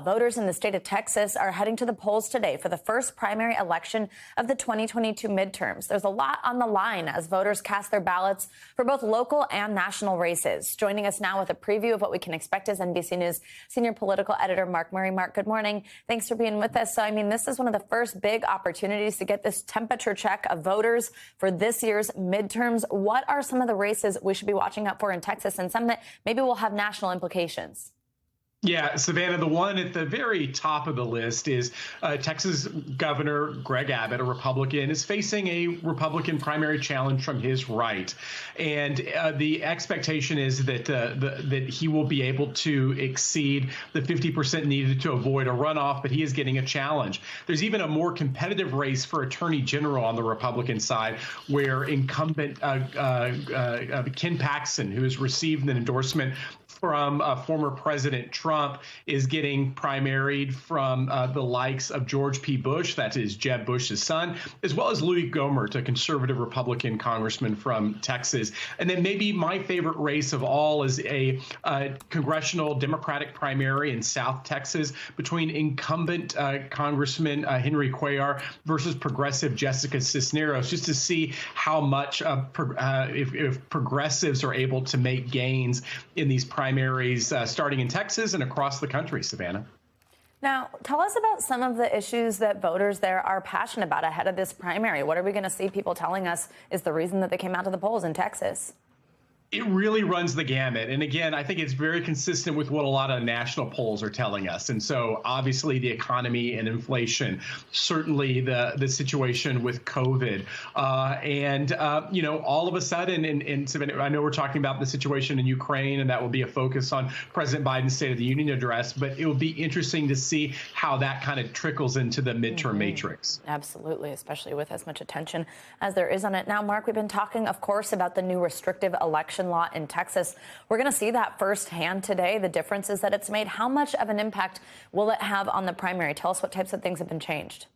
Voters in the state of Texas are heading to the polls today for the first primary election of the 2022 midterms. There's a lot on the line as voters cast their ballots for both local and national races. Joining us now with a preview of what we can expect is NBC News senior political editor Mark Murray. Mark, good morning. Thanks for being with us. So, this is one of the first big opportunities to get this temperature check of voters for this year's midterms. What are some of the races we should be watching out for in Texas and some that maybe will have national implications? Yeah, Savannah, the one at the very top of the list is Texas Governor Greg Abbott, a Republican, is facing a Republican primary challenge from his right. And the expectation is that that he will be able to exceed the 50% needed to avoid a runoff, but he is getting a challenge. There's even a more competitive race for Attorney General on the Republican side, where incumbent Ken Paxton, who has received an endorsement from former President Trump, is getting primaried from the likes of George P. Bush, that is Jeb Bush's son, as well as Louis Gohmert, a conservative Republican congressman from Texas. And then maybe my favorite race of all is a congressional Democratic primary in South Texas between incumbent Congressman Henry Cuellar versus progressive Jessica Cisneros, just to see how much if progressives are able to make gains in these primaries starting in Texas and across the country, Savannah. Now, tell us about some of the issues that voters there are passionate about ahead of this primary. What are we going to see people telling us is the reason that they came out to the polls in Texas? It really runs the gamut. And again, I think it's very consistent with what a lot of national polls are telling us. And so obviously the economy and inflation, certainly the situation with COVID, all of a sudden, and I know we're talking about the situation in Ukraine, and that will be a focus on President Biden's State of the Union address, but it will be interesting to see how that kind of trickles into the midterm matrix. Absolutely, especially with as much attention as there is on it. Now, Mark, we've been talking, of course, about the new restrictive election law in Texas. We're going to see that firsthand today, the differences that it's made. How much of an impact will it have on the primary? Tell us what types of things have been changed.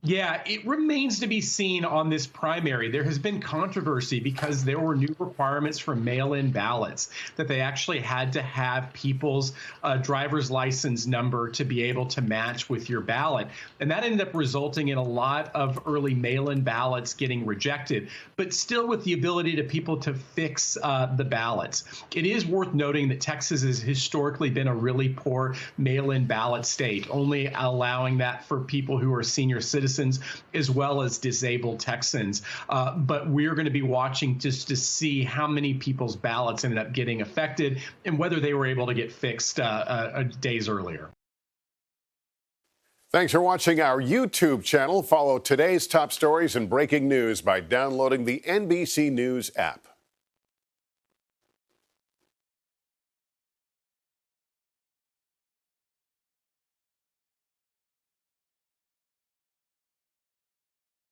Yeah, it remains to be seen on this primary. There has been controversy because there were new requirements for mail-in ballots, that they actually had to have people's driver's license number to be able to match with your ballot. And that ended up resulting in a lot of early mail-in ballots getting rejected, but still with the ability to people to fix the ballots. It is worth noting that Texas has historically been a really poor mail-in ballot state, only allowing that for people who are senior citizens as well as disabled Texans. But we're going to be watching just to see how many people's ballots ended up getting affected and whether they were able to get fixed days earlier. Thanks for watching our YouTube channel. Follow today's top stories and breaking news by downloading the NBC News app.